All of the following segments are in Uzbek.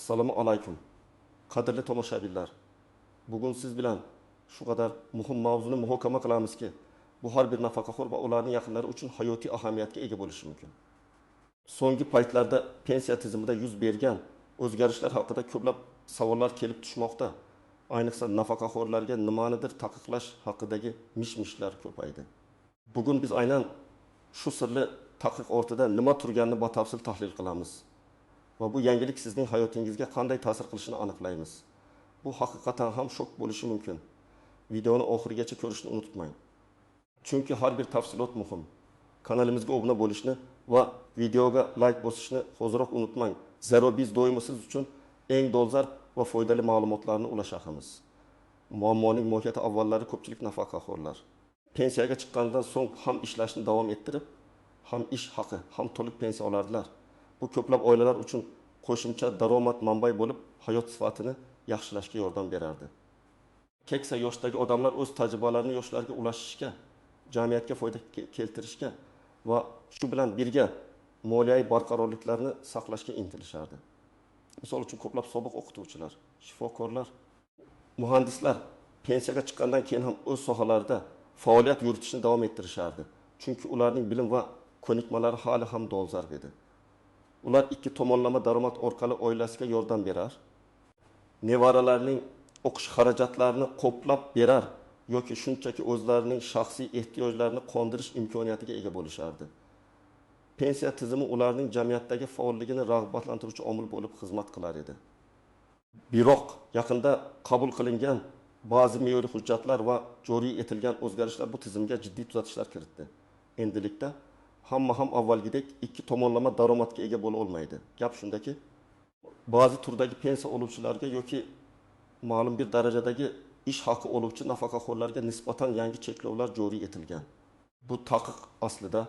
Assalomu alaykum. Qadrli tomoshabinlar. Bugun siz bilan shu qadar muhim mavzuni muhokama qilamizki, bu har bir nafaqaxo'r va ularning yaqinlari uchun hayotiy ahamiyatga ega bo'lishi mumkin. So'nggi paytlarda pensiya tizimida yuz bergan o'zgarishlar haqida ko'plab savollar kelib tushmoqda. Ayniqsa nafaqaxo'rlarga nimanidir taqiqlash haqidagi mish-mishlar ko'paydi. Bugun biz aynan shu sirli taqiq ortida nima turganini batafsil tahlil qilamiz. Va bu yangilik sizning hayotingizga qanday ta'sir qilishini aniqlaymiz. Bu haqiqatan ham shok bo'lishi mumkin. Videoni oxirigacha ko'rishni unutmang. Chunki har bir tafsilot muhim. Kanalimizga obuna bo'lishni va videoga like bosishni hoziroq unutmang. Zero biz doimo siz uchun eng dolzarb va foydali ma'lumotlarni ulashamiz. Muammoning mohiyati avvallari ko'pchilik nafaqaxo'rlar. Pensiyaga chiqqanidan so'ng ham ishlashni davom ettirib, ham ish haqi, ham to'liq pensiya olardilar. Bu ko'plab oilalar uchun qo'shimcha daromad manbai bo'lib, hayot sifatini yaxshilashga yordam berardi. Keksa yoshdagi odamlar o'z tajribalarini yoshlarga ulashishga, jamiyatga foyda keltirishga va shu bilan birga moliyaviy barqarorliklarni saqlashga intilishardi. Misol uchun ko'plab sobiq o'qituvchilar, shifokorlar, muhandislar pensiyaga chiqqandan keyin ham o'z sohalarida faoliyat yuritishni davom ettirishardi. Chunki ularning bilim va ko'nikmalari hali ham dolzarb edi. Ular ikki tomonlama daromad orqali oilasiga yordam berar, nevaralarining o'qish xarajatlarini qoplab berar yoki shunchaki o'zlarining shaxsiy ehtiyojlarini qondirish imkoniyatiga ega bo'lishardi. Pensiya tizimi ularning jamiyatdagi faolligini rag'batlantiruvchi omil bo'lib xizmat qilar edi. Biroq yaqinda qabul qilingan ba'zi me'yoriy hujjatlar va joriy etilgan o'zgarishlar bu tizimga jiddiy tuzatishlar kiritdi. Endilikda hamma ham avvalgidek ikki tomonlama daromadga ega bo'la olmaydi. Gap shundaki, ba'zi turdagi pensiya oluvchilarga yoki ma'lum bir darajadagi ish haqi oluvchi nafaqaxo'rlarga nisbatan yangi cheklovlar joriy etilgan. Bu taqiq aslida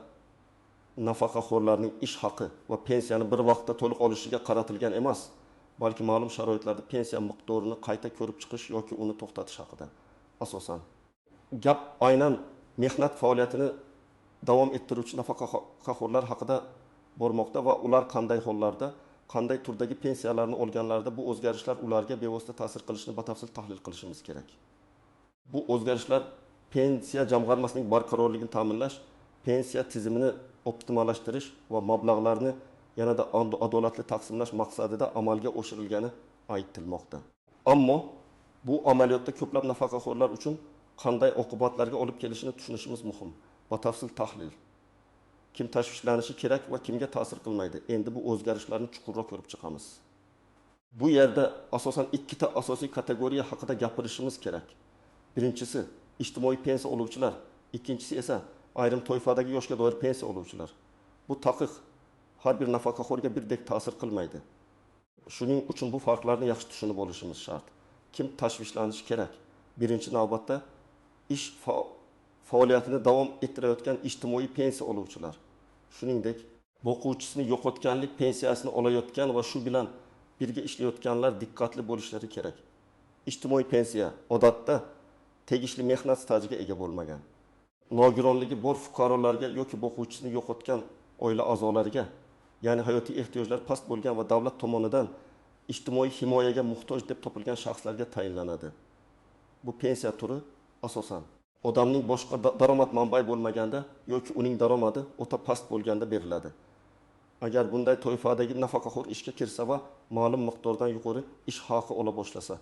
nafaqaxo'rlarning ish haqi va pensiyani bir vaqtda to'liq olishiga qaratilgan emas, balki ma'lum sharoitlarda pensiya miqdorini qayta ko'rib chiqish yoki uni to'xtatish haqida. Asosan gap aynan mehnat faoliyatini davom ettiruvchi nafaqaxo'rlar haqida bormoqda va ular qanday hollarda, qanday turdagi pensiyalarni olganlarida bu o'zgarishlar ularga bevosita ta'sir qilishini batafsil tahlil qilishimiz kerak. Bu o'zgarishlar pensiya jamg'armasining barqarorligini ta'minlash, pensiya tizimini optimallashtirish va mablag'larni yanada adolatli taqsimlash maqsadida amalga oshirilgani aytilmoqda. Ammo bu amaliyotda ko'plab nafaqaxo'rlar uchun qanday oqibatlarga olib kelishini tushunishimiz muhim. Batafsil tahlil. Kim tashvishlanishi kerak va kimga ta'sir qilmaydi? Endi bu o'zgarishlarni chuqurroq ko'rib chiqamiz. Bu yerda asosan ikkita asosiy kategoriya haqida gapirishimiz kerak. Birinchisi ijtimoiy pensiya oluvchilar, ikkinchisi esa ayrim toifadagi yoshga doir pensiya oluvchilar. Bu taqiq har bir nafaqaxo'rga birdek ta'sir qilmaydi. Shuning uchun bu farqlarni yaxshi tushunib olishimiz shart. Kim tashvishlanishi kerak? Birinchi navbatda ish faoliyatini davom ettirayotgan ijtimoiy pensiya oluvchilar. Shuningdek, o'quvchisini yo'qotganlik pensiyasini olayotgan va shu bilan birga ishlayotganlar diqqatli bo'lishlari kerak. Ijtimoiy pensiya odatda tegishli mehnat stajiga ega bo'lmagan, nogironligi bor fuqarolarga yoki o'quvchisini yo'qotgan oila a'zolariga, ya'ni hayotiy ehtiyojlar past bo'lgan va davlat tomonidan ijtimoiy himoyaga muhtoj deb topilgan shaxslarga tayinlanadi. Bu pensiya turi asosan odamning boshqa daromad manbai bo'lmaganda yoki uning daromadi o'ta past bo'lganda beriladi. Agar bunday toifadagi nafaqaxo'r ishga kirsa va ma'lum miqdordan yuqori ish haqi ola boshlasa,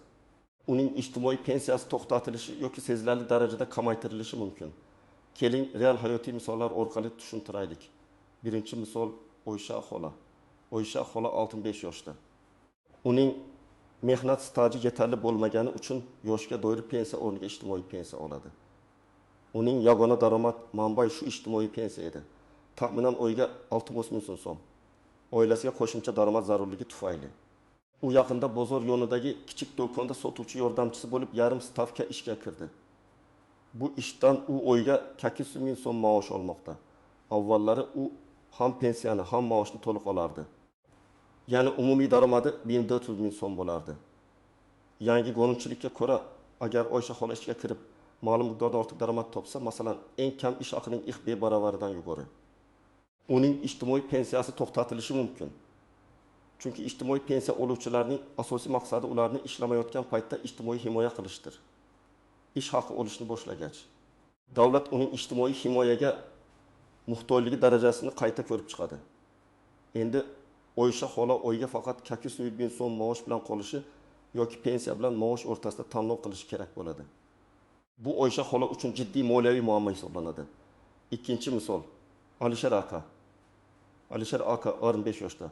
uning ijtimoiy pensiyasi to'xtatilishi yoki sezilarli darajada kamaytirilishi mumkin. Keling, real hayotiy misollar orqali tushuntiraylik. Birinchi misol Oysha xola. Oysha xola 65 yoshda. Uning mehnat staji yetarli bo'lmagani uchun yoshga doir pensiya o'rniga ijtimoiy pensiya oladi. Uning yagona daromad manbai shu ijtimoiy pensiya edi. Taxminan oyga 60 ming so'm. Oilasiga qo'shimcha daromad zarurligi tufayli. U yaqinda bozor yo'nidagi kichik do'konda sotuvchi yordamchisi bo'lib yarim stavka ishga kirdi. Bu ishdan u oyga 200 ming so'm maosh olmoqda. Avvallari u ham pensiyani, ham maoshni to'liq olardi. Ya'ni umumiy daromadi 1400 ming so'm bo'lardi. Yangi qonunchilikka ko'ra, agar Oysha xola ishga kirib ma'lum miqdorda ortiq daromad topsa, masalan, eng kam ish haqining 2 baravaridan yuqori, uning ijtimoiy pensiyasi to'xtatilishi mumkin. Chunki ijtimoiy pensiya oluvchilarning asosiy maqsadi ularni ishlamayotgan paytda ijtimoiy himoya qilishdir. Ish haqi olishni boshlagach, davlat uning ijtimoiy himoyaga muhtojligi darajasini qayta ko'rib chiqadi. Endi Oysha xola oyga faqat 200 bin so'm maosh bilan qolishi yoki pensiya bilan maosh o'rtasida tanlov qilish kerak bo'ladi. Bu Oysha xola uchun jiddiy moliyaviy muammo hisoblanadi. Ikkinchi misol, Alisher aka. Alisher aka 65 yoshda.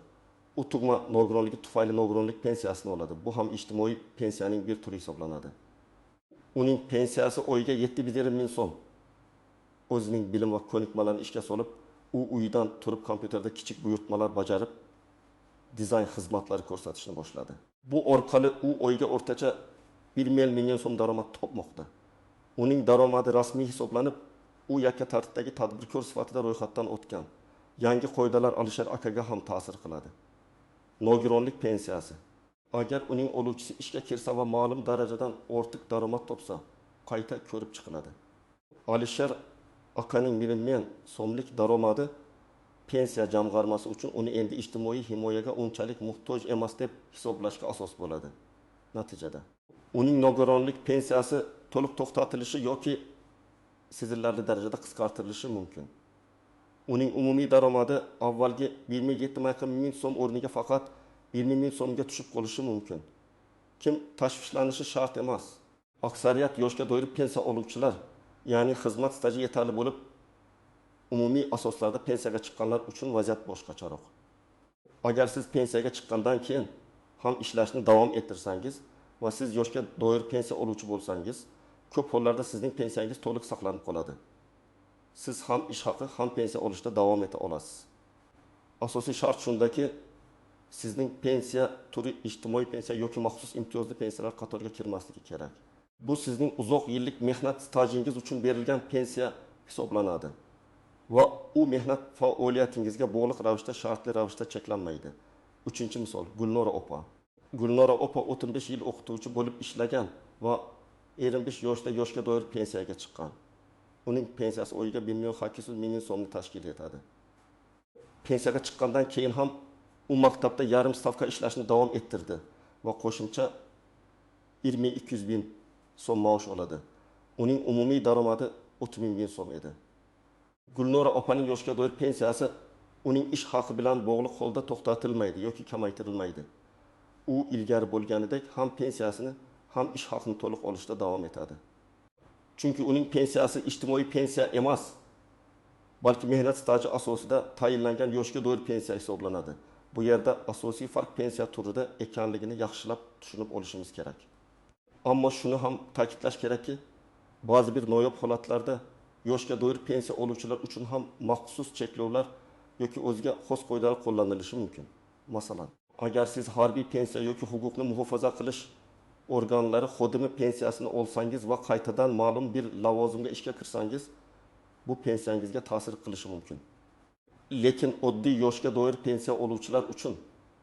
U tug'ma nogironligi tufayli nogironlik pensiyasini oladi. Bu ham ijtimoiy pensiyaning bir turi hisoblanadi. Uning pensiyasi oyga 7,5 ming so'm. O'zining bilim va ko'nikmalarini ishga solib, u uyidan turib kompyuterda kichik buyurtmalar bajarib, dizayn xizmatlari ko'rsatishni boshladi. Bu orqali u oyga o'rtacha 1 million so'm daromad topmoqda. Uning daromadi rasmiy hisoblanib, u yakka tartibdagi tadbirkor sifatida ro'yxatdan o'tgan. Yangi qoidalar Alisher akaga ham ta'sir qiladi. Nogironlik pensiyasi. Agar uning oluvchisi ishga kirsa va ma'lum darajadan ortiq daromad topsa, qayta ko'rib chiqiladi. Alisher akaning 1 million so'mlik daromadi pensiya jamg'armasi uchun uni endi ijtimoiy himoyaga unchalik muhtoj emas deb hisoblashga asos bo'ladi. Natijada uning nogironlik pensiyasi to'liq to'xtatilishi yoki sezilarli darajada qisqartirilishi mumkin. Uning umumiy daromadi avvalgi 27 ming so'm o'rniga faqat 20 ming so'mga tushib qolishi mumkin. Kim tashvishlanishi shart emas. Aksariyat yoshga doir pensiya oluvchilar, ya'ni xizmat staji yetarli bo'lib, umumiy asoslarda pensiyaga chiqqanlar uchun vaziyat boshqacharoq. Agar siz pensiyaga chiqqandan keyin ham ishlashni davom ettirsangiz va siz yoshga doir pensiya oluvchi bo'lsangiz, ko'p hollarda sizning pensiyangiz to'liq saqlanib qoladi. Siz ham ish haqi, ham pensiya olishda davom eta olasiz. Asosiy shart shundaki, sizning pensiya turi ijtimoiy pensiya yoki maxsus imtiyozli pensiyalar qatoriga kirmasligi kerak. Bu sizning uzoq yillik mehnat stajingiz uchun berilgan pensiya hisoblanadi va u mehnat faoliyatingizga bog'liq ravishda shartli ravishda cheklanmaydi. Uchinchi misol, Gulnora opa. Gulnora opa 35 yil o'qituvchi bo'lib ishlagan va 25 yoshda yoshga doir pensiyaga chiqqan. Uning pensiyasi oyiga 1,8 million so'mni tashkil etadi. Pensiyaga chiqqandan keyin ham u maktabda yarim stavka ishlashni davom ettirdi va qo'shimcha 22 bin so'm maosh oladi. Uning umumiy daromadi 30 ming so'm edi. Gulnora opaning yoshga doir pensiyasi uning ish haqi bilan bog'liq holda to'xtatilmaydi yoki kamaytirilmaydi. U ilgari bo'lganidek ham pensiyasini, ham ish haqini to'liq olishda davom etadi. Chunki uning pensiyasi ijtimoiy pensiya emas, balki mehnat staji asosida tayinlangan yoshga doir pensiya hisoblanadi. Bu yerda asosiy farq pensiya turida ekanligini yaxshilab tushunib olishimiz kerak. Ammo shuni ham ta'kidlash kerakki, ba'zi bir noyob holatlarda yoshga doir pensiya oluvchilar uchun ham maxsus cheklovlar yoki o'ziga xos qoidalar qo'llanilishi mumkin. Masalan, agar siz harbiy pensiya yoki huquqni muhofaza qilish organlari xodimi pensiyasini olsangiz va qaytadan ma'lum bir lavozimga ishga kirsangiz, bu pensiyangizga ta'sir qilishi mumkin. Lekin oddiy yoshga doir pensiya oluvchilar uchun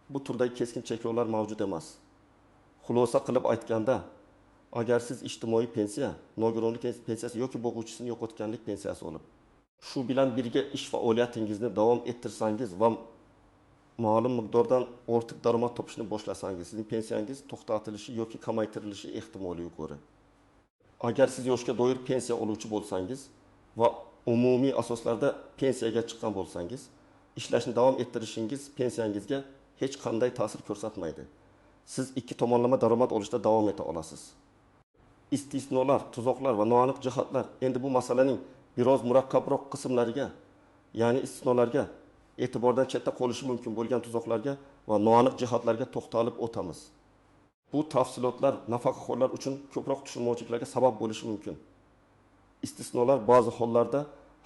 bu turdagi keskin cheklovlar mavjud emas. Xulosa qilib aytganda, agar siz ijtimoiy pensiya, nogironlik pensiyasi yoki boquvchisini yo'qotganlik pensiyasi olib, shu bilan birga ish faoliyatingizni davom ettirsangiz va ma'lum miqdordan ortiq daromad topishni boshlasangiz, sizning pensiyangiz to'xtatilishi yoki kamaytirilishi ehtimoli yuqori. Agar siz yoshga doir pensiya oluvchi bo'lsangiz va umumiy asoslarda pensiyaga chiqqan bo'lsangiz, ishlashni davom ettirishingiz pensiyangizga hech qanday ta'sir ko'rsatmaydi. Siz ikki tomonlama daromad olishda davom eta olasiz. Istisnolar, tuzoqlar va noaniq jihatlar. Endi bu masalaning biroz murakkabroq qismlariga, ya'ni istisnolarga, e'tibordan chetda qolishi mumkin bo'lgan tuzoqlarga va noaniq jihatlarga to'xtalib o'tamiz. Bu tafsilotlar nafaqaxo'rlar uchun ko'proq tushunmovchiliklarga sabab bo'lishi mumkin. Istisnolar ba'zi hollarda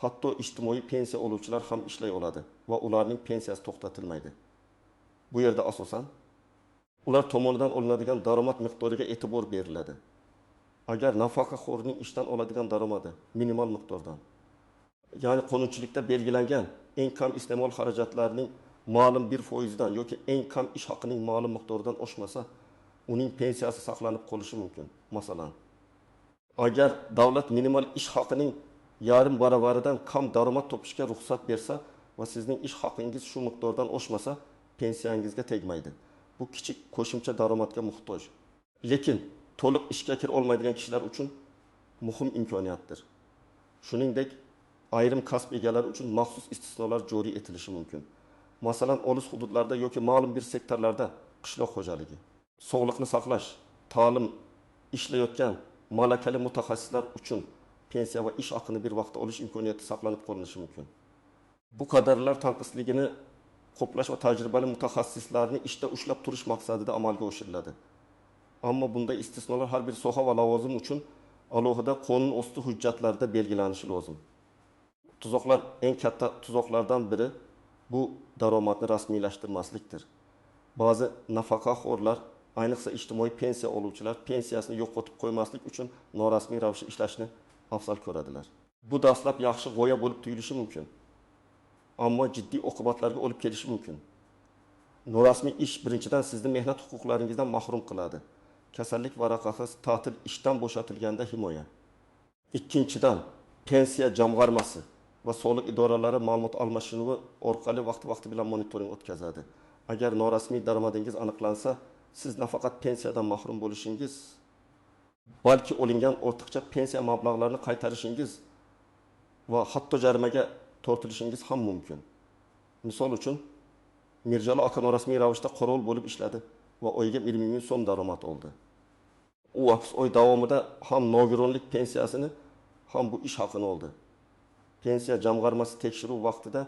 hatto ijtimoiy pensiya oluvchilar ham ishlay oladi va ularning pensiyasi to'xtatilmaydi. Bu yerda asosan ular tomonidan olinadigan daromad miqdoriga e'tibor beriladi. Agar nafaqaxo'rning ishdan oladigan daromadi minimal miqdordan, ya'ni qonunchilikda belgilangan eng kam iste'mol xarajatlarining ma'lum bir foizdan yoki eng kam ish haqining ma'lum miqdoridan oshmasa, uning pensiyasi saqlanib qolishi mumkin. Masalan, agar davlat minimal ish haqining yarim baravaridan kam daromad topishga ruxsat bersa va sizning ish haqingiz shu miqdordan oshmasa, pensiyangizga tegmaydi. Bu kichik qo'shimcha daromadga muhtoj. Lekin to'liq ishga kira olmaydigan kishilar uchun muhim imkoniyatdir. Shuningdek, ayrim kasb egalari uchun maxsus istisnolar joriy etilishi mumkin. Masalan, olis hududlarda yoki ma'lum bir sektorlarda qishloq xo'jaligi, sog'liqni saqlash, ta'lim ishlayotgan malakali mutaxassislar uchun pensiya va ish haqini bir vaqtda olish imkoniyati saqlanib qolinishi mumkin. Bu kadrlar tanqisligini qo'plash va tajribali mutaxassislarni ishda ushlab turish maqsadida amalga oshiriladi. Ammo bunday istisnolar har bir soha va lavozim uchun alohida qonun osti hujjatlarida belgilanishi lozim. Tuzoqlar eng katta tuzoqlardan biri bu daromadni rasmiylashtirmaslikdir. Ba'zi nafaqaxo'rlar, ayniqsa ijtimoiy pensiya oluvchilar pensiyasini yo'qotib qo'ymaslik uchun norasmiy ravishda ishlashni afzal ko'radilar. Bu dastlab yaxshi g'oya bo'lib tuyulishi mumkin, ammo jiddiy oqibatlarga olib kelishi mumkin. Norasmiy ish birinchidan sizni mehnat huquqlaringizdan mahrum qiladi. Kasallik varaqasi, ta'til, ishdan bo'shatilganda himoya. Ikkinchidan, pensiya jamg'armasi va soliq idoralari ma'lumot almashinuvi orqali vaqti bilan monitoring o'tkazadi. Agar norasmiy daromadingiz aniqlansa, siz nafaqat pensiyadan mahrum bo'lishingiz, balki olingan ortiqcha pensiya mablag'larini qaytarishingiz va hatto jarimaga tortilishingiz ham mumkin. Misol uchun, Mirjalol aka norasmiy ravishda qorovul bo'lib ishladi va oyiga 20 ming so'm daromad oldi. U 6 oy davomida ham nogironlik pensiyasini, ham bu ish haqini oldi. Pensiya jamg'armasi tekshiruv vaqtida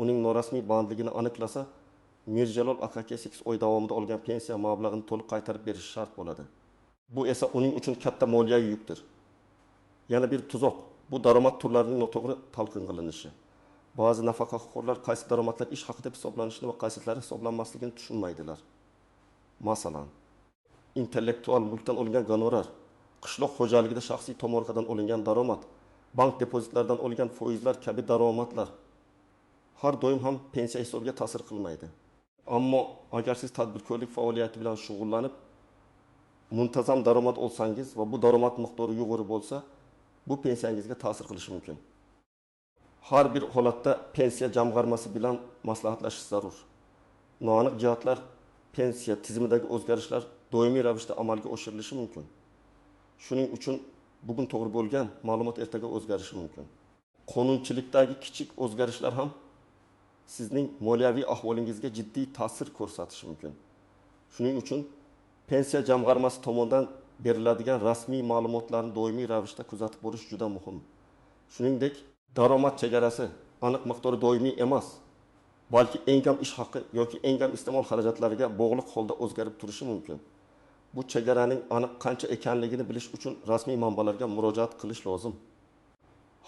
uning norasmiy bandligini aniqlasa, Mirjalol akaga 8 oy davomida olgan pensiya mablag'ini to'liq qaytarib berish shart bo'ladi. Bu esa uning uchun katta moliyaviy yukdir. Yana bir tuzoq, bu daromad turlarining noto'g'ri talqin qilinishi. Ba'zi nafaqaxo'rlar qaysi daromadlar ish haqi deb hisoblanishini va qaysilari hisoblanmasligini tushunmaydilar. Masalan, intellektual mulkdan olingan gonorar, qishloq xo'jaligida shaxsiy tomorqadan olingan daromad, bank depozitlaridan olingan foizlar kabi daromadlar har doim ham pensiya hisobiga ta'sir qilmaydi. Ammo agar siz tadbirkorlik faoliyati bilan shug'ullanib, muntazam daromad olsangiz va bu daromad miqdori yuqori bo'lsa, bu pensiyangizga ta'sir qilishi mumkin. Har bir holatda pensiya jamg'armasi bilan maslahatlashish zarur. Noaniq jihatlar, pensiya tizimidagi o'zgarishlar doimiy ravishda amalga oshirilishi mumkin. Shuning uchun bugun to'g'ri bo'lgan ma'lumot ertaga o'zgarishi mumkin. Qonunchilikdagi kichik o'zgarishlar ham sizning moliyaviy ahvolingizga jiddiy ta'sir ko'rsatishi mumkin. Shuning uchun pensiya jamg'armasi tomonidan beriladigan rasmiy ma'lumotlarni doimiy ravishda kuzatib borish juda muhim. Shuningdek, daromad chegarasi aniq miqdori doimiy emas, balki eng kam ish haqi yoki eng kam iste'mol xarajatlariga bog'liq holda o'zgarib turishi mumkin. Bu chegaraning aniq qancha ekanligini bilish uchun rasmiy manbalarga murojaat qilish lozim.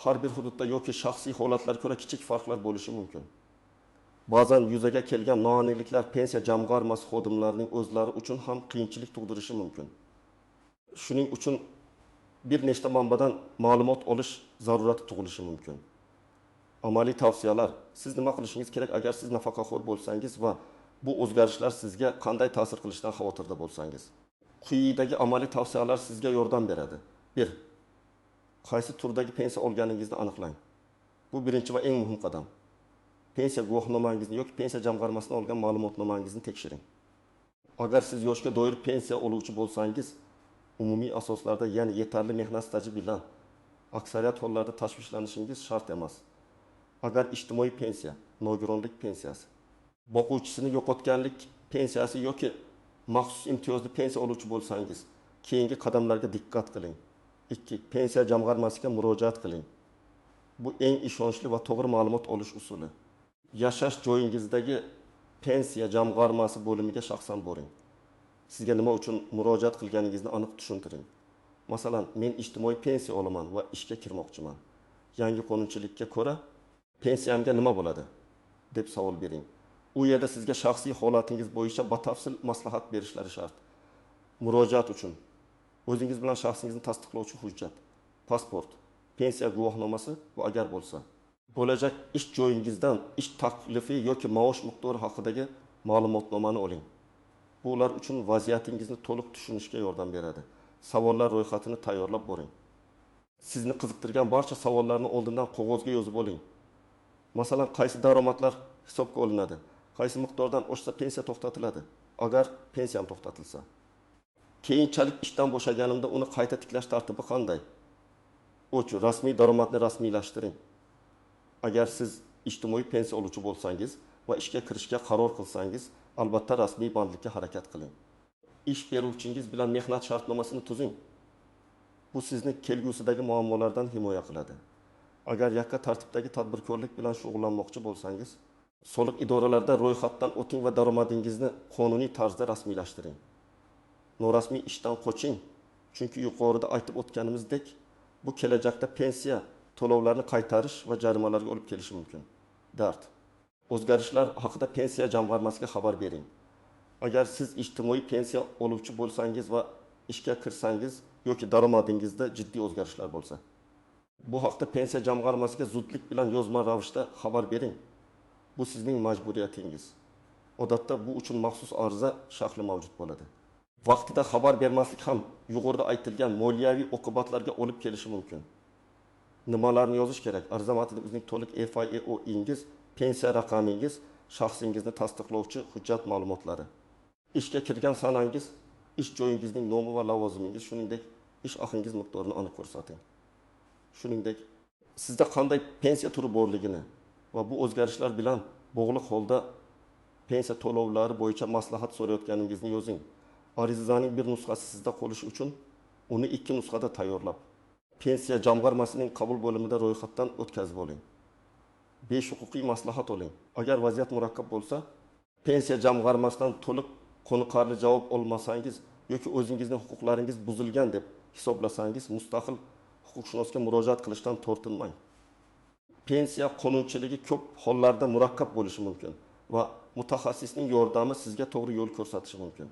Har bir hududda yoki shaxsiy holatlarga ko'ra kichik farqlar bo'lishi mumkin. Ba'zan yuzaga kelgan noaniqliklar pensiya jamg'armasi xodimlarining o'zlari uchun ham qiyinchilik tug'dirishi mumkin. Shuning uchun bir nechta manbadan ma'lumot olish zarurati tug'ilishi mumkin. Amaliy tavsiyalar: siz nima qilishingiz kerak agar siz nafaqaxo'r bo'lsangiz va bu o'zgarishlar sizga qanday ta'sir qilishidan xavotirda bo'lsangiz. Quyidagi amaliy tavsiyalar sizga yordam beradi. 1. Qaysi turdagi pensiya olganingizni aniqlang. Bu birinchi va eng muhim qadam. Pensiya guvohnomangizni yoki pensiya jamg'armasidan olgan ma'lumotnomangizni tekshiring. Agar siz yoshga doir pensiya oluvchi bo'lsangiz, umumiy asoslarda, ya'ni yetarli mehnat staji bilan aksariyat hollarda tashvishlanishingiz shart emas. Agar ijtimoiy pensiya, nogironlik pensiyasi, boquvchisini yo'qotganlik pensiyasi yoki maxsus imtiyozli pensiya oluvchi bo'lsangiz, keyingi qadamlarga diqqat qiling. 2. Pensiya jamg'armasiga murojaat qiling. Bu eng ishonchli va to'g'ri ma'lumot olish usuli. Yashash joyingizdagi pensiya jamg'armasi bo'limiga shaxsan boring. Sizga nima uchun murojaat qilganingizni aniq tushuntiring. Masalan, men ijtimoiy pensiya olaman va ishga kirmoqchiman. Yangi qonunchilikka ko'ra pensiyamga nima bo'ladi deb savol bering. U yerda sizga shaxsiy holatingiz bo'yicha batafsil maslahat berishlari shart. Murojaat uchun o'zingiz bilan shaxsingizni tasdiqlovchi hujjat, pasport, pensiya guvohnomasi va agar bo'lsa, bo'lajak ish joyingizdan ish taklifi yoki maosh miqdori haqidagi ma'lumotnomani oling. Bu ular uchun vaziyatingizni to'liq tushunishga yordam beradi. Savollar ro'yxatini tayyorlab boring. Sizni qiziqtirgan barcha savollarni oldindan qog'ozga yozib oling. Masalan, qaysi daromadlar hisobga olinadi? qaysi miqdordan oshsa pensiya to'xtatiladi. Agar pensiyam to'xtatilsa, keyinchalik ishdan bo'shaganimda uni qayta tiklash tartibi qanday? O'ch rasmiy daromadni rasmiylashtiring. Agar siz ijtimoiy pensiya oluvchi bo'lsangiz va ishga kirishga qaror qilsangiz, albatta rasmiy bandlikka harakat qiling. Ish beruvchingiz bilan mehnat shartnomasini tuzing. Bu sizni kelgusidagi muammolardan himoya qiladi. Agar yakka tartibdagi tadbirkorlik bilan shug'ullanmoqchi bo'lsangiz, soliq idoralarida ro'yxatdan o'ting va daromadingizni qonuniy tarzda rasmiylashtiring. Norasmiy ishdan qoching, chunki yuqorida aytib o'tganimizdek, bu kelajakda pensiya to'lovlarini qaytarish va jarimalarga olib kelishi mumkin. Dard. O'zgarishlar haqida pensiya jamg'armasiga xabar bering. Agar siz ijtimoiy pensiya oluvchi bo'lsangiz va ishga kirsangiz yoki daromadingizda jiddiy o'zgarishlar bo'lsa, bu haqda pensiya jamg'armasiga zudlik bilan yozma ravishda xabar bering. Bu sizning majburiyatingiz. Odatda bu uchun maxsus ariza shakli mavjud bo'ladi. Vaqtida xabar bermaslik ham yuqorida aytilgan moliyaviy oqibatlarga olib kelishi mumkin. Nimalarni yozish kerak? Ariza matningizning to'liq FIEO'ingiz, pensiya raqamingiz, shaxsingizni tasdiqlovchi hujjat ma'lumotlari, ishga kirgan sanangiz, ish joyingizning nomi va lavozimingiz, shuningdek ish haqingiz miqdorini aniq ko'rsating. Shuningdek, sizda qanday pensiya turi borligini va bu o'zgarishlar bilan bog'liq holda pensiya to'lovlari bo'yicha maslahat so'rayotganingizni yozing. Arizaning bir nusxasi sizda qolishi uchun uni 2 nusxada tayyorlab, pensiya jamg'armasining qabul bo'limida ro'yxatdan o'tkazib oling. 5 huquqiy maslahat oling. Agar vaziyat murakkab bo'lsa, pensiya jamg'armasidan to'liq qoniqarli javob olmasangiz yoki o'zingizning huquqlaringiz buzilgan deb hisoblasangiz, mustaqil huquqshunosga murojaat qilishdan tortinmang. Pensiya qonunchiligi ko'p hollarda murakkab bo'lishi mumkin va mutaxassisning yordami sizga to'g'ri yo'l ko'rsatishi mumkin.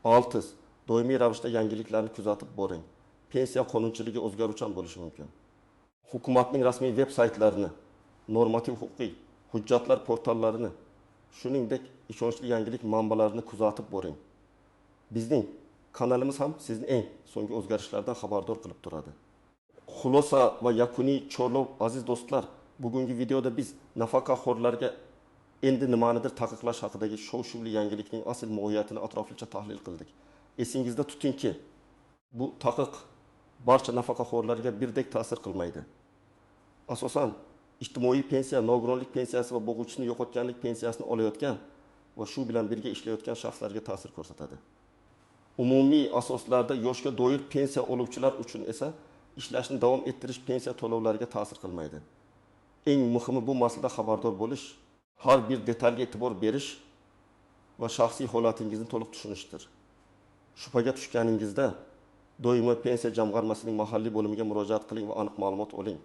6. Doimiy ravishda yangiliklarni kuzatib boring. Pensiya qonunchiligi o'zgaruvchan bo'lishi mumkin. Hukumatning rasmiy veb-saytlarini, normativ huquqiy hujjatlar portallarini, shuningdek ishonchli yangilik manbalarini kuzatib boring. Bizning kanalimiz ham sizni eng so'nggi o'zgarishlardan xabardor qilib turadi. Xulosa va yakuniy chorlov aziz do'stlar, bugungi videoda biz nafaqaxo'rlarga endi nimanidir taqiqlash haqidagi shov-shuvli yangilikning asl mohiyatini atroflicha tahlil qildik. Esingizda tutingki, bu taqiq barcha nafaqaxo'rlarga birdek ta'sir qilmaydi. Asosan ijtimoiy pensiya, nogironlik pensiyasi va boquvchisini yo'qotganlik pensiyasini olayotgan va shu bilan birga ishlayotgan shaxslarga ta'sir ko'rsatadi. Umumiy asoslarda yoshga doir pensiya oluvchilar uchun esa ishlashni davom ettirish pensiya to'lovlariga ta'sir qilmaydi. Eng muhimi bu masalada xabardor bo'lish, har bir detalga e'tibor berish va shaxsiy holatingizni to'liq tushunishdir. Shubhaga tushganingizda doimo pensiya jamg'armasining mahalliy bo'limiga murojaat qiling va aniq ma'lumot oling.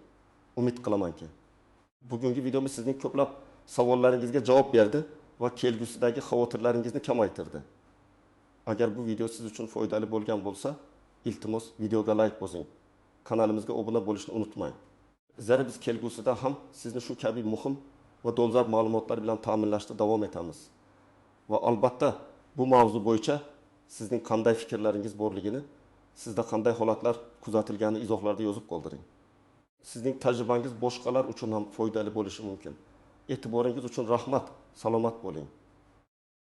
Umid qilamanki, bugungi videomiz sizning ko'plab savollaringizga javob berdi va kelgusidagi xavotirlaringizni kamaytirdi. Agar bu video siz uchun foydali bo'lgan bo'lsa, iltimos videoga like bosing. Kanalimizga obuna bo'lishni unutmang. Zira biz kelgusida ham sizni shu kabi muhim va dolzarb ma'lumotlar bilan ta'minlashda davom etamiz. Va albatta bu mavzu bo'yicha sizning qanday fikrlaringiz borligini, sizda qanday holatlar kuzatilganini izohlarda yozib qoldiring. Sizning tajribangiz boshqalar uchun ham foydali bo'lishi mumkin. E'tiboringiz uchun rahmat, salomat bo'ling.